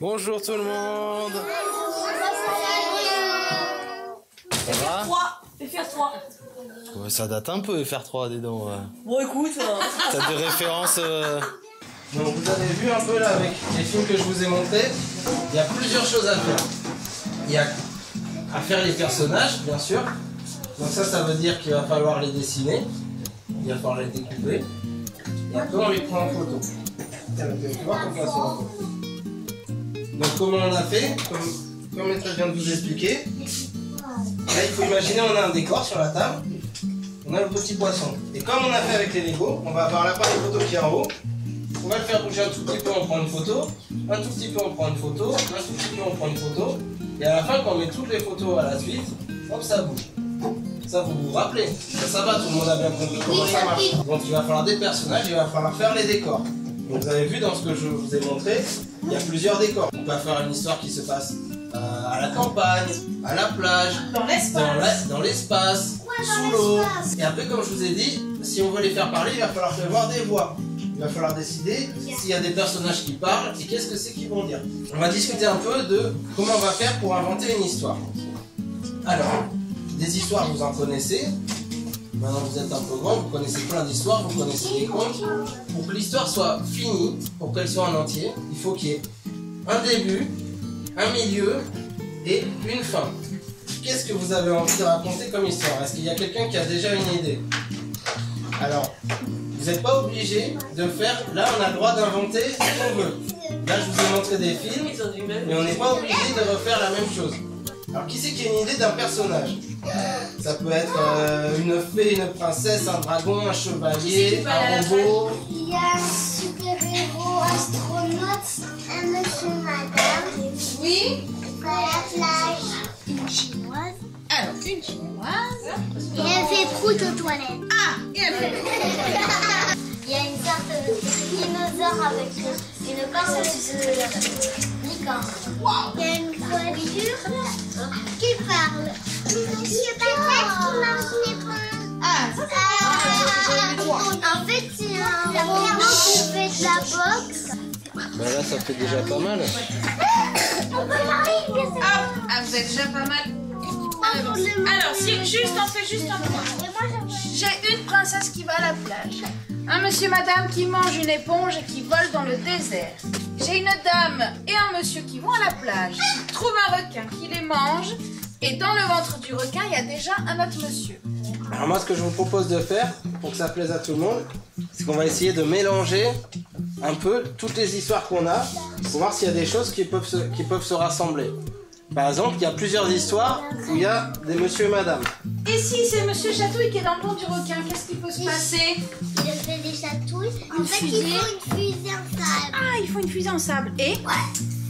Bonjour tout le monde. Ça va? FR3. Ouais, ça date un peu FR3, dis donc. Bon écoute, t'as des références Donc vous avez vu un peu là avec les films que je vous ai montrés, il y a plusieurs choses à faire. Il y a à faire les personnages, bien sûr. Donc ça veut dire qu'il va falloir les dessiner, il va falloir les découper. Et après on les prend en photo. Tiens, tu vois comme ça sur la photo. Donc comment on a fait, comme Maître vient de vous expliquer. Là il faut imaginer on a un décor sur la table. On a le petit poisson. Et comme on a fait avec les Lego, on va avoir l'appareil photo qui est en haut. On va le faire bouger un tout petit peu, on prend une photo. Un tout petit peu, on prend une photo. Un tout petit peu, on prend une photo. Et à la fin, quand on met toutes les photos à la suite, hop, ça bouge. Ça, vous vous rappelez. Ça va, tout le monde a bien compris comment ça marche. Donc il va falloir des personnages, il va falloir faire les décors. Donc vous avez vu dans ce que je vous ai montré, il y a plusieurs décors. On va faire une histoire qui se passe à la campagne, à la plage, dans l'espace, sous l'eau. Et après, comme je vous ai dit, si on veut les faire parler, il va falloir prévoir des voix. Il va falloir décider s'il y a des personnages qui parlent et qu'est-ce que c'est qu'ils vont dire. On va discuter un peu de comment on va faire pour inventer une histoire. Alors, des histoires, vous en connaissez. Maintenant, vous êtes un peu grand, vous connaissez plein d'histoires, vous connaissez des contes. Pour que l'histoire soit finie, pour qu'elle soit en entier, il faut qu'il y ait un début, un milieu et une fin. Qu'est-ce que vous avez envie de raconter comme histoire? Est-ce qu'il y a quelqu'un qui a déjà une idée? Alors, vous n'êtes pas obligé de faire... Là, on a le droit d'inventer ce qu'on veut. Là, je vous ai montré des films, mais on n'est pas obligé de refaire la même chose. Alors, qui c'est qui a une idée d'un personnage? Ça peut être une fée, une princesse, un dragon, un chevalier, un robot. Il y a un super-héros astronaute, un monsieur, madame. Oui. À la plage. Une chinoise. Alors, une chinoise. Et elle fait prout aux toilettes. Ah, et elle fait prout. Il y a une sorte de dinosaure avec une corne de licorne. Il y a une voiture qui parle. Monsieur Patate qui mange les pains. Ah, ça c'est En fait, c'est un robot qui fait de la boxe. Bah là, ça fait déjà pas mal. Ah, vous êtes déjà pas mal. Alors, si, on fait juste un point. J'ai une princesse qui va à la plage. Un monsieur, madame qui mange une éponge et qui vole dans le désert. J'ai une dame et un monsieur qui vont à la plage. Ils trouvent un requin qui les mange. Et dans le ventre du requin, il y a déjà un autre monsieur. Alors moi, ce que je vous propose de faire, pour que ça plaise à tout le monde, c'est qu'on va essayer de mélanger un peu toutes les histoires qu'on a pour voir s'il y a des choses qui peuvent se rassembler. Par exemple, il y a plusieurs histoires où il y a des monsieur et madame. Et si c'est monsieur Chatouille qui est dans le ventre du requin, qu'est-ce qui peut se passer? Il fait des chatouilles. En fait, il faut une fusée en sable. Ah, il faut une fusée en sable. Et Ouais.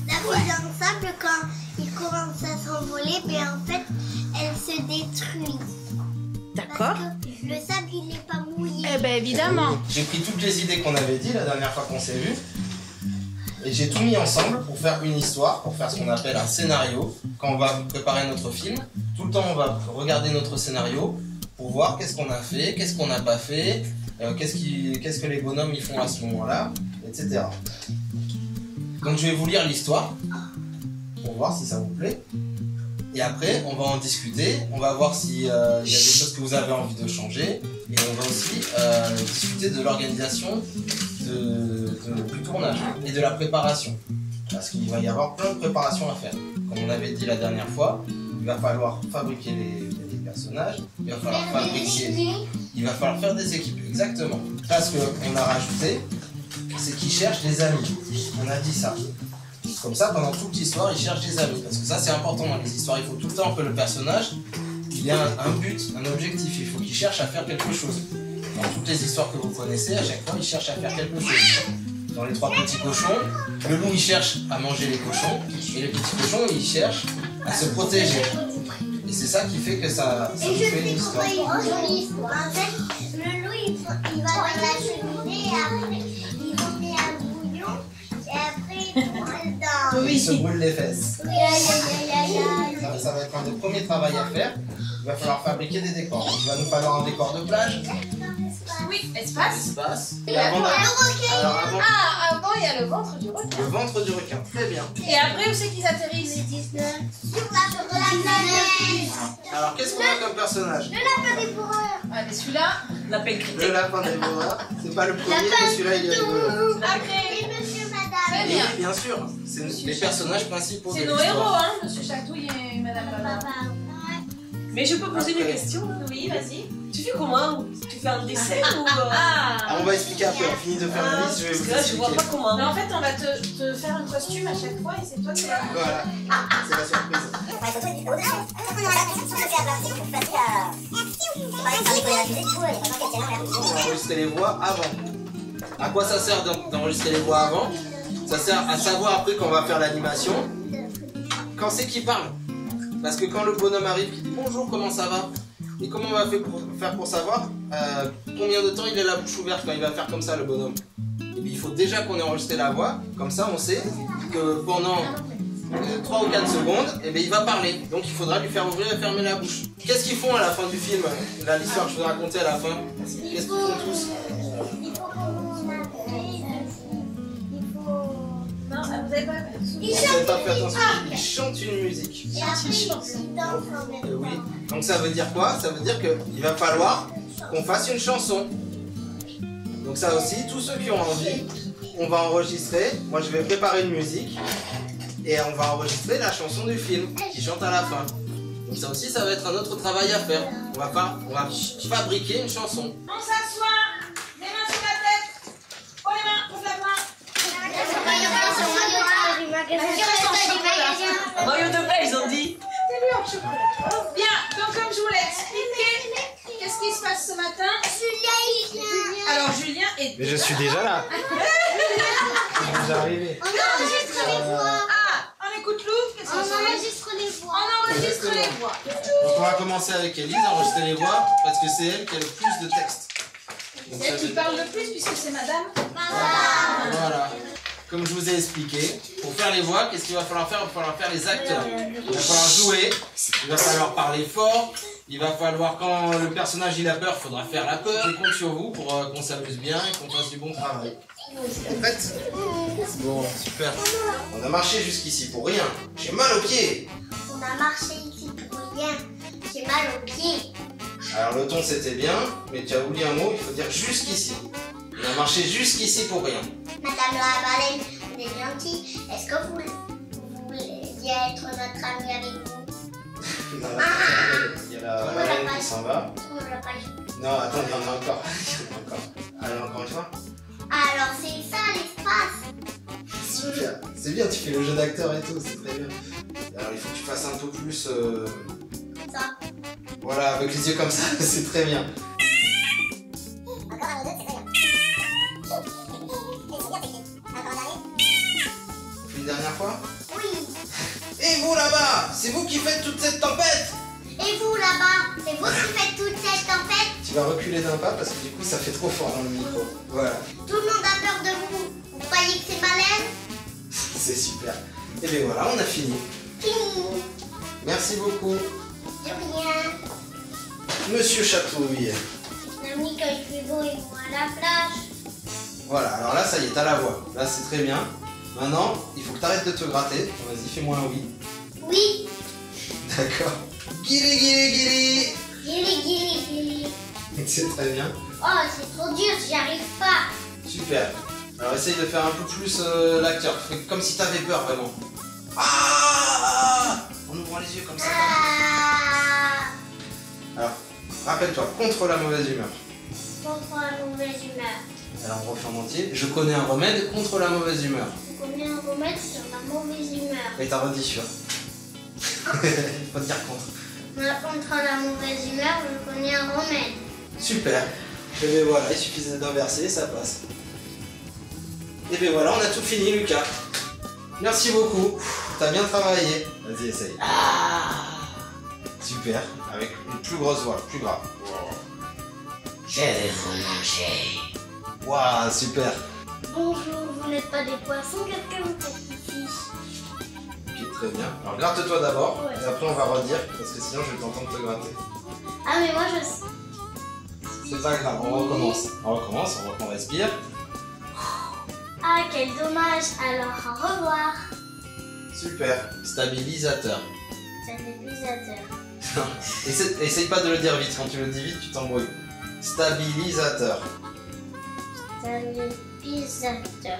La fusée en sable, quand il commence à s'envoler, ben en fait, elle se détruit. d'accord. Parce que le sable, il n'est pas mouillé. Eh ben évidemment. J'ai pris toutes les idées qu'on avait dit la dernière fois qu'on s'est vu. Et j'ai tout mis ensemble pour faire une histoire, pour faire ce qu'on appelle un scénario. Quand on va préparer notre film, tout le temps on va regarder notre scénario pour voir qu'est-ce qu'on a fait, qu'est-ce qu'on n'a pas fait, qu'est-ce que les bonhommes ils font à ce moment-là, etc. Donc je vais vous lire l'histoire pour voir si ça vous plaît. Et après on va en discuter, on va voir s'il y a des choses que vous avez envie de changer. Et on va aussi discuter de l'organisation du tournage et de la préparation. Parce qu'il va y avoir plein de préparations à faire. Comme on avait dit la dernière fois, il va falloir fabriquer les personnages, il va falloir faire des équipes, exactement. Là, ce qu'on a rajouté, c'est qu'ils cherchent des amis. On a dit ça. Comme ça, pendant toute l'histoire, ils cherchent des amis. Parce que ça, c'est important dans les histoires. Il faut tout le temps que le personnage il ait un but, un objectif. Il faut qu'il cherche à faire quelque chose. Dans toutes les histoires que vous connaissez, à chaque fois, il cherche à faire quelque chose. Dans les 3 petits cochons, le loup, il cherche à manger les cochons. Et les petits cochons, ils cherchent à se protéger. Et c'est ça qui fait que ça nous fait une histoire. En fait, le loup, il va dans la cheminée et après, il va mettre un bouillon et après, il brûle dans... Il se brûle les fesses. Aïe, aïe, aïe, aïe, aïe. Ça va être un des premiers travaux à faire. Il va falloir fabriquer des décors. Il va nous falloir un décor de plage. Oui, est-ce l'espace. Et avant, Alors, avant, il y a le ventre du requin. le ventre du requin, très bien. Et après, où c'est qu'ils atterrissent? Sur la planète. Alors, qu'est-ce qu'on a comme personnage? Le lapin dévoreur. Ah, mais celui-là, Le lapin dévoreur. C'est pas le premier, mais celui-là, il est rigolo. après, Et monsieur, madame. très Et bien. bien sûr, c'est les personnages principaux de C'est nos héros, l'histoire. hein, Monsieur Chatouille et Madame Baba. Mais je peux poser Après. une question? Oui, vas-y. Tu fais comment? Tu fais un dessin ou... Ah, on va expliquer après, on finit de faire la liste, je vais Parce vous que là, je vois expliquer. pas comment. Mais en fait, on va te faire un costume à chaque fois et c'est toi qui vas... Voilà, c'est la surprise. On va enregistrer les voix avant. À quoi ça sert d'enregistrer les voix avant? Ça sert à savoir après quand on va faire l'animation, quand c'est qui parle. Parce que quand le bonhomme arrive, il dit bonjour, comment ça va? Et comment on va faire pour savoir combien de temps il a la bouche ouverte quand il va faire comme ça le bonhomme? Et bien, il faut déjà qu'on ait enregistré la voix, comme ça on sait que pendant 3 ou 4 secondes, et bien, il va parler. Donc il faudra lui faire ouvrir et fermer la bouche. Qu'est-ce qu'ils font à la fin du film? Là, l'histoire que je vous ai racontée à la fin. Qu'est-ce qu'ils font tous? Il faut qu'on apprenne. Il faut. Non, vous avez pas... Vous n'avez pas fait attention, ils chantent une musique. Et après, il danse en même temps. Oui. Donc ça veut dire quoi? Ça veut dire qu'il va falloir qu'on fasse une chanson. Donc ça aussi, tous ceux qui ont envie, on va enregistrer. Moi je vais préparer une musique et on va enregistrer la chanson du film qui chante à la fin. Donc ça aussi, ça va être un autre travail à faire. On va fabriquer une chanson. On s'assoit, les mains sur la tête. Oh les mains, on la main. Maillot de bain, ils ont dit. C'est lui en chocolat. Bien, donc comme je vous l'ai expliqué, qu'est-ce qui se passe ce matin? Alors Julien est... Mais je suis déjà là. Vous arrivez. On enregistre les voix. Ah, on écoute Lou, qu'est-ce On qu'on fait? enregistre les voix. On enregistre les voix. Donc on va commencer avec Elise, enregistrer les voix parce que c'est elle qui a le plus de texte. Donc, C'est elle qui parle le plus puisque c'est madame. Voilà. Comme je vous ai expliqué, pour faire les voix, qu'est-ce qu'il va falloir faire? Il va falloir faire les acteurs. Il va falloir jouer, il va falloir parler fort, il va falloir, quand le personnage il a peur, il faudra faire la peur. Je compte sur vous pour qu'on s'amuse bien et qu'on fasse du bon travail. Prête? Bon, super. On a marché jusqu'ici pour rien. J'ai mal aux pieds. On a marché ici pour rien. J'ai mal aux pieds. Alors le ton c'était bien, mais tu as oublié un mot, il faut dire jusqu'ici. On a marché jusqu'ici pour rien. Madame la baleine, vous êtes gentille. Est-ce que vous vouliez être notre amie avec vous? Non, il y a la baleine qui s'en va. On l'a pas dit. Non, attends, il y en a encore. Il y en a encore. Allez, encore une fois. Alors c'est ça l'espace. Super. C'est bien, tu fais le jeu d'acteur et tout, c'est très bien. Alors il faut que tu fasses un peu plus... Ça. Voilà, avec les yeux comme ça, c'est très bien. Encore un ou deux, c'est très bien. On fait une dernière fois. Oui. Et vous là-bas, c'est vous qui faites toute cette tempête. Et vous là-bas, c'est vous qui faites toute cette tempête? Tu vas reculer d'un pas parce que du coup ça fait trop fort dans le micro. Voilà, Tout le monde a peur de vous. Vous croyez que c'est malin? c'est super. Et bien voilà, on a fini. Fini. Merci beaucoup, De rien. Monsieur Chatouille. Mamie, quand il fait beau, ils vont à la plage. Voilà, alors là ça y est, t'as la voix. Là c'est très bien. Maintenant, il faut que t'arrêtes de te gratter. Vas-y, fais-moi un oui. Oui. D'accord. Guili guili guili. Gili, gili, gili. C'est très bien. Oh, c'est trop dur, j'y arrive pas. Super. Alors essaye de faire un peu plus l'acteur. Fais comme si t'avais peur vraiment. Ah, en ouvrant les yeux comme ça. Ah. Alors, rappelle-toi, contre la mauvaise humeur. Contre la mauvaise humeur. Alors on refait en entier. Je connais un remède contre la mauvaise humeur. Vous connaissez un remède sur la mauvaise humeur. Et t'as redit sûr. Faut te dire contre. Moi, contre la mauvaise humeur, je connais un remède. Super. Et bien voilà, il suffisait d'inverser, ça passe. Et bien voilà, on a tout fini, Lucas. Merci beaucoup. T'as bien travaillé. Vas-y, essaye. Super. Avec une plus grosse voix, plus grave. Je vais vous manger. Waouh, super. Bonjour, vous n'êtes pas des poissons, qu'est-ce que vous faites ici? Ok, très bien. Alors gratte-toi d'abord, Ouais. et après on va redire, parce que sinon je vais t'entendre te gratter. Ah, mais moi je sais. C'est pas grave, on recommence. On respire. Ah, quel dommage. Alors, au revoir. Super. Stabilisateur. Stabilisateur. Essaye pas de le dire vite, quand tu le dis vite, tu t'embrouilles. Stabilisateur. Stabilisateur.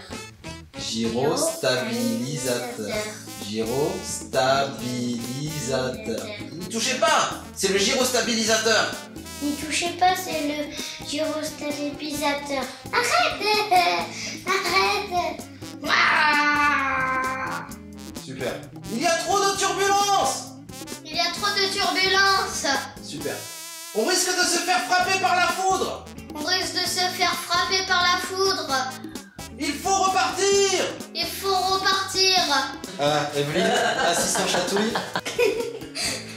Gyrostabilisateur. Gyrostabilisateur. N'y touchez pas. C'est le gyrostabilisateur. N'y touchez pas, c'est le gyrostabilisateur. Arrête. Arrête. Ah. Super. Il y a trop de turbulences. Il y a trop de turbulences. Super. On risque de se faire frapper par la foudre. On risque de se faire frapper par la foudre. Il faut repartir. Il faut repartir. Evelyne, assistant chatouille.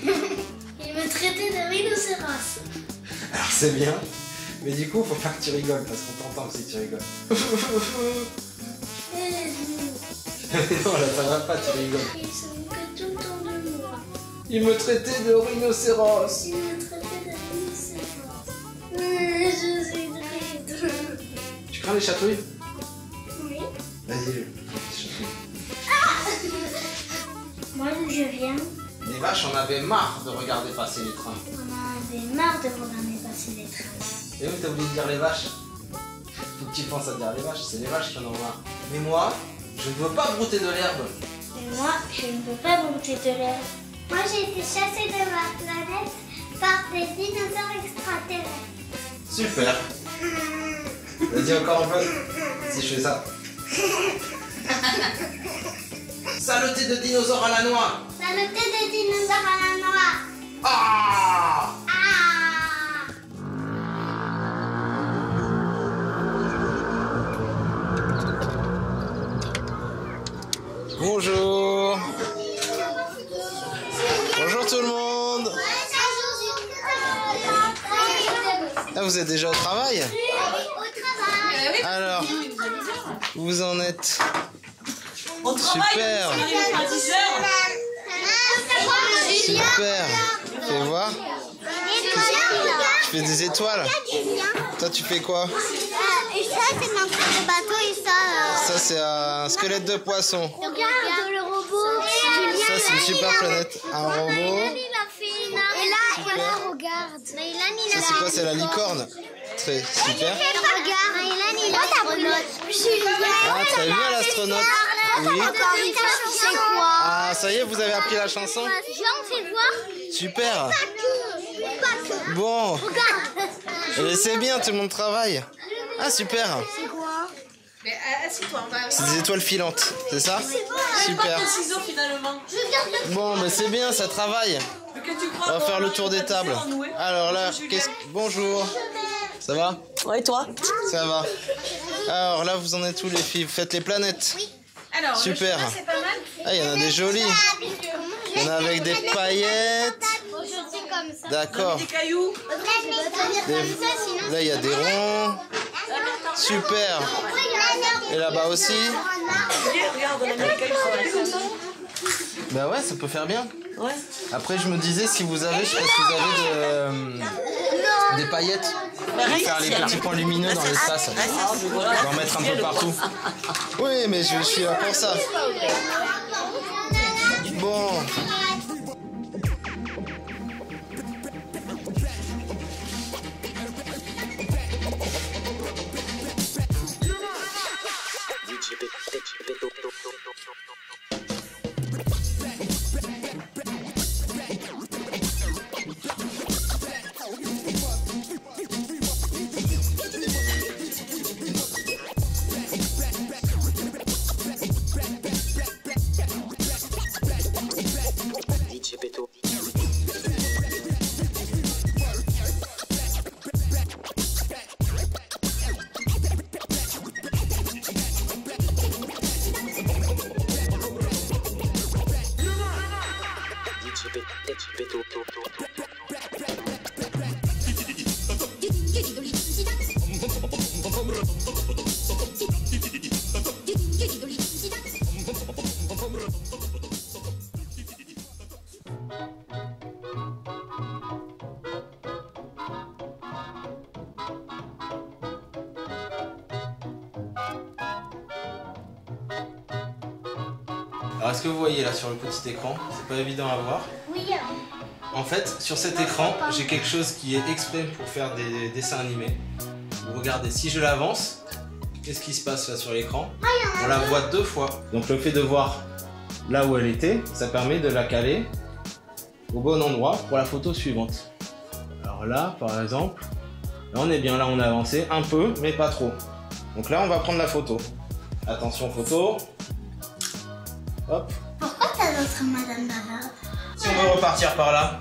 Il me traitait de rhinocéros. Alors c'est bien, mais du coup faut pas que tu rigoles parce qu'on t'entend si tu rigoles. Non là ça va pas, tu rigoles. Il se moquait tout le temps de moi. Il me traitait de rhinocéros. Il me traitait de rhinocéros. Je suis triste. Tu crains les chatouilles? Oui. Vas-y, chatouille. Moi je viens. Les vaches en avaient marre de regarder passer les trains. On avait marre de regarder passer les trains. Et oui, t'as oublié de dire les vaches. Faut que tu penses à dire les vaches, c'est les vaches qui en ont marre. Mais moi, je ne veux pas brouter de l'herbe. Et moi, je ne peux pas brouter de l'herbe. Moi, j'ai été chassée de ma planète par des dinosaures extraterrestres. Super. Vas-y encore un peu. Si je fais ça. Saleté de dinosaure à la noix. Saleté de dinosaures à la noix. Ah! Ah! Bonjour. Bonjour tout le monde. Ah, vous êtes déjà au travail? Alors, vous en êtes? On travaille, Super. on arrive à 10 heures. Super. Fais voir. Tu fais des étoiles. Toi, tu fais quoi? Et ça, c'est mon truc de bateau et ça. Ça, c'est un squelette de poisson. Regarde le robot. Ça, c'est une super planète. Un robot. Et là, regarde. Ça, c'est quoi? C'est la licorne. Très super. Regarde. Ah, très bien, l'astronaute. Oui. C'est quoi? Ah, ça y est, vous avez appris la chanson? Jean, fais voir. Super. Pas que. Bon. Et c'est bien, tout le monde travaille. Ah, super. C'est quoi? Mais assieds-toi, on va. C'est des étoiles filantes, c'est ça? Super. Un ciseau finalement. Bon, mais c'est bien, ça travaille. Mais que tu crois On va qu'on faire le va tour des passer tables. en noué? Alors là, bonjour. Ça va? Ouais, toi? Ça va. Alors là, vous en êtes où les filles? Vous faites les planètes? Alors, Super. le chemin, c'est pas mal. Ah, il y en a des jolies. Il y en a avec des paillettes. D'accord. Des cailloux. Là, il y a des ronds. Super. Et là-bas aussi. Regarde, on a mis des cailloux sur la comme ça. Bah ouais, ça peut faire bien. Ouais. Après, je me disais, si vous avez, je sais pas si vous avez des paillettes. Pour faire les petits points lumineux dans l'espace. On va en mettre un peu partout. Oui, mais je suis là pour ça. Bon. Alors est-ce que vous voyez là sur le petit écran? C'est pas évident à voir. Oui. En fait, sur cet écran, j'ai quelque chose qui est exprès pour faire des dessins animés. Vous regardez, si je l'avance, qu'est-ce qui se passe là sur l'écran? On la voit 2 fois. Donc le fait de voir là où elle était, ça permet de la caler au bon endroit pour la photo suivante. Alors là, par exemple, là on est bien, là on a avancé un peu, mais pas trop. Donc là on va prendre la photo. Attention photo. Hop. Pourquoi t'as notre Madame Bavarde? Si on veut repartir par là,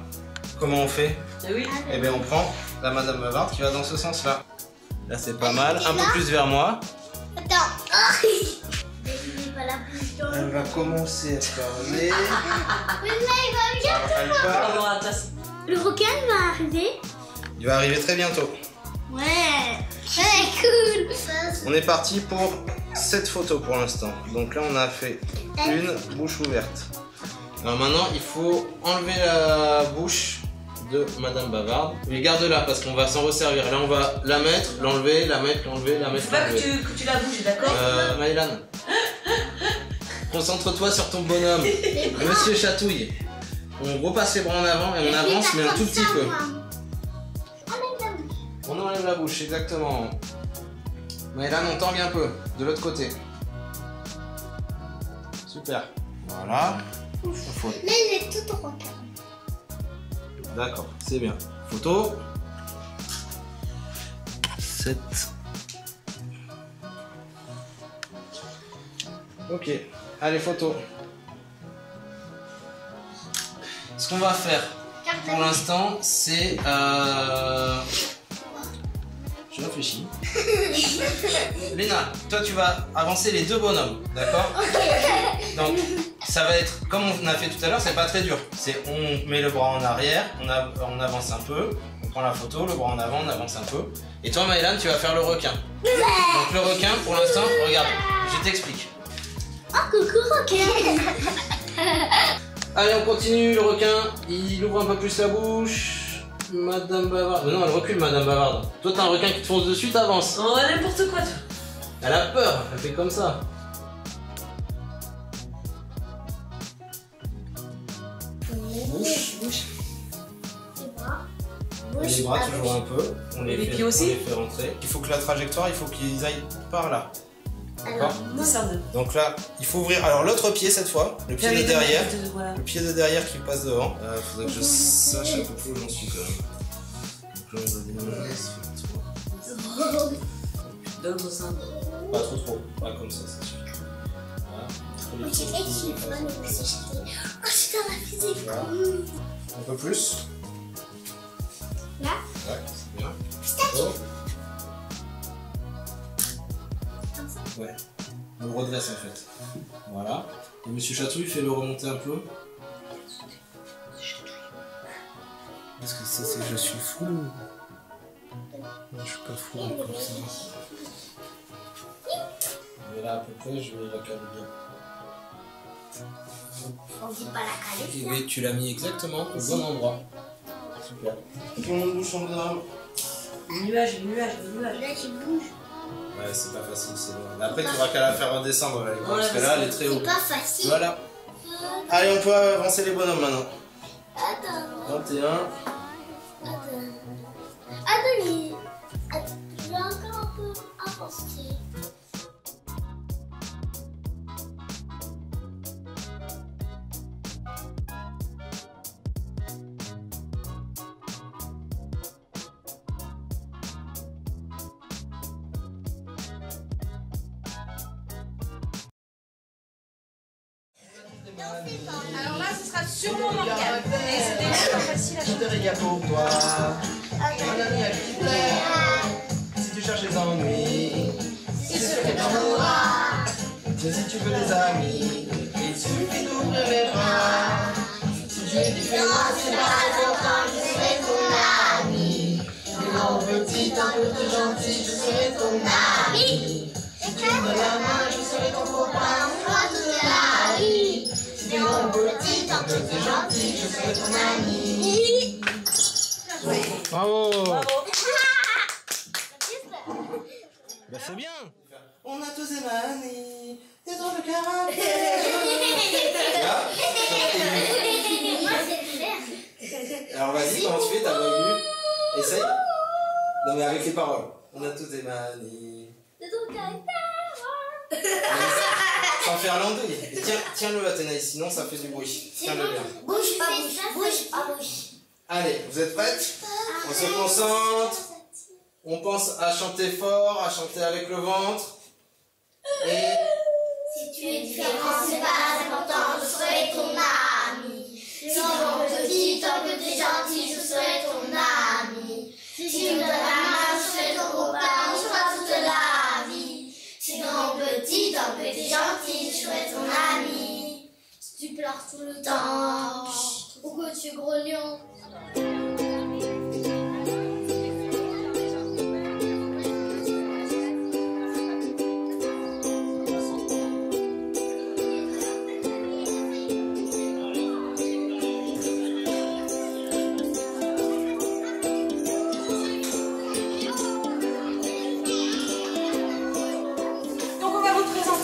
comment on fait? Eh oui. Eh bien on prend la Madame Bavarde qui va dans ce sens-là. Là c'est pas mal, un peu plus vers moi. Attends. Pas la bouche dans Elle va commencer à parler. Mais il va bien. Elle parle. Alors, attends. Le requin va arriver. Il va arriver très bientôt. Ouais. Ouais, cool. On est parti pour 7 photos pour l'instant. Donc là on a fait une bouche ouverte. Alors maintenant il faut enlever la bouche de Madame Bavarde. Mais garde-la parce qu'on va s'en resservir. Là on va la mettre, l'enlever, la mettre, l'enlever, la mettre, Faut pas l'enlever. que tu la bouges, d'accord? Maëlan, concentre-toi sur ton bonhomme. Monsieur Chatouille. On repasse les bras en avant et on avance mais un tout petit peu. On enlève la bouche, exactement. Maëlan, on tangue un peu, de l'autre côté. Super. Voilà. Mais j'ai tout droit. D'accord, c'est bien. Photo. 7. Ok, allez, photo. Ce qu'on va faire pour l'instant, c'est... Je réfléchis. Léna, toi tu vas avancer les 2 bonhommes, d'accord? Donc ça va être, comme on a fait tout à l'heure, c'est pas très dur. C'est on met le bras en arrière, on avance un peu, on prend la photo, le bras en avant, on avance un peu. Et toi Maëlan, tu vas faire le requin. Donc le requin, pour l'instant, regarde, je t'explique. Oh, coucou requin. Allez, on continue, le requin, il ouvre un peu plus la bouche. Madame Bavarde. Non, elle recule, Madame Bavarde. Toi, t'as un requin qui te fonce dessus, t'avances. Oh, n'importe quoi. Elle a peur, elle fait comme ça. Bouche. Les bras toujours un peu. On Les fait, pieds aussi. on les fait rentrer. Il faut que la trajectoire, il faut qu'ils aillent par là. D'accord. Descendre. Donc là, il faut ouvrir. Alors l'autre pied cette fois, le pied de derrière. Voilà. Le pied de derrière qui passe devant. Il faudrait que je sache un peu plus où j'en suis quand même. Donc là, on va dire... Donne ton sein. Pas trop. Pas comme ça, ça suffit. Voilà. Oh, c'est dans la physique. Voilà. Un peu plus. Là. Ouais, c'est bien. Statue. Ouais. On le redresse en fait. Voilà. Et Monsieur Chatouille fait le remonter un peu. Parce que ça c'est que je suis fou. Non, je suis pas fou comme ça. Mais là à peu près je vais la caler bien. On dit pas la caler. Et oui, tu l'as mis exactement au bon endroit. Super. Tout le monde bouge son bonhomme. Les nuages. Là, tu bouges. Ouais, c'est pas facile, c'est loin. Après, tu n'auras qu'à la faire redescendre, là, parce que là, elle est très haute. C'est pas facile. Voilà. Allez, on peut avancer les bonhommes maintenant. Attends. 21. Attends, je vais encore un peu avancer. Alors là, ce sera sûrement Morgane. Et c'est déjà pas facile à chanter. Pour toi, mon ami à qui plaît. Si tu cherches les ennuis, Il se fait dans nos bras. si tu veux des amis, il suffit d'ouvrir les bras. Si tu es différent, c'est pas important, je serai ton ami. Grand petit, un peu plus gentil, je serai ton ami. Si tu me donnes la main, je serai ton copain, on fera toute la vie. Si tu es grand petit, un peu plus gentil, je serai ton ami. Bravo. Bravo. Bah c'est bien. On a tous des manies, des drôles de caractère. Là, Moi, c'est le faire. alors vas-y, comment tu fais, t'as pas vu? Essaye. Non mais avec les paroles. On a tous des manies. De ton caractère. Sans faire l'andouille. Tiens-le Athénaïs, sinon ça fait du bruit. Tiens-le bien. Bouge pas bouche, bouge pas bouge. Allez, vous êtes prêtes? On se concentre. On pense à chanter fort, à chanter avec le ventre. Et... Si tu es différent, c'est pas important, je serai ton ami. Si ton petit, tant que t'es gentil, je serai ton ami. Si tu me donnes la main, je serai ton copain, on sera toute la vie. Si ton petit, tant que t'es gentil, je serai ton ami. Si tu pleures tout le temps, ou que tu es grognon.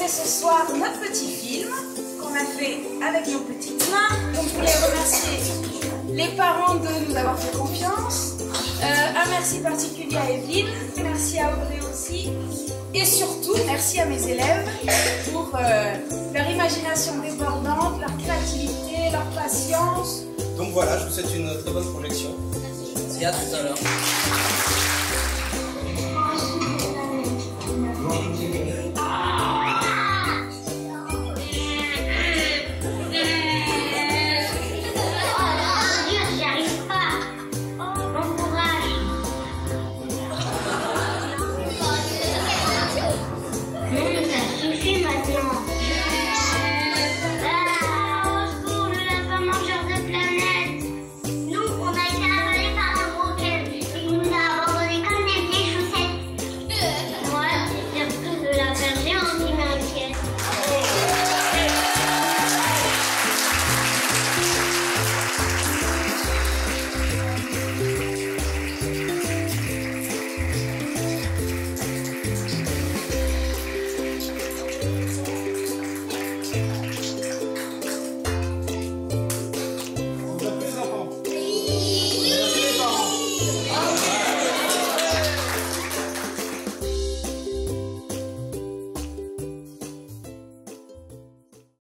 Ce soir notre petit film qu'on a fait avec nos petites mains. Donc je voulais remercier les parents de nous avoir fait confiance. Un merci particulier à Evelyne, merci à Audrey aussi. Et surtout, merci à mes élèves pour leur imagination débordante, leur créativité, leur patience. Donc voilà, je vous souhaite une très bonne projection. Et à tout à l'heure.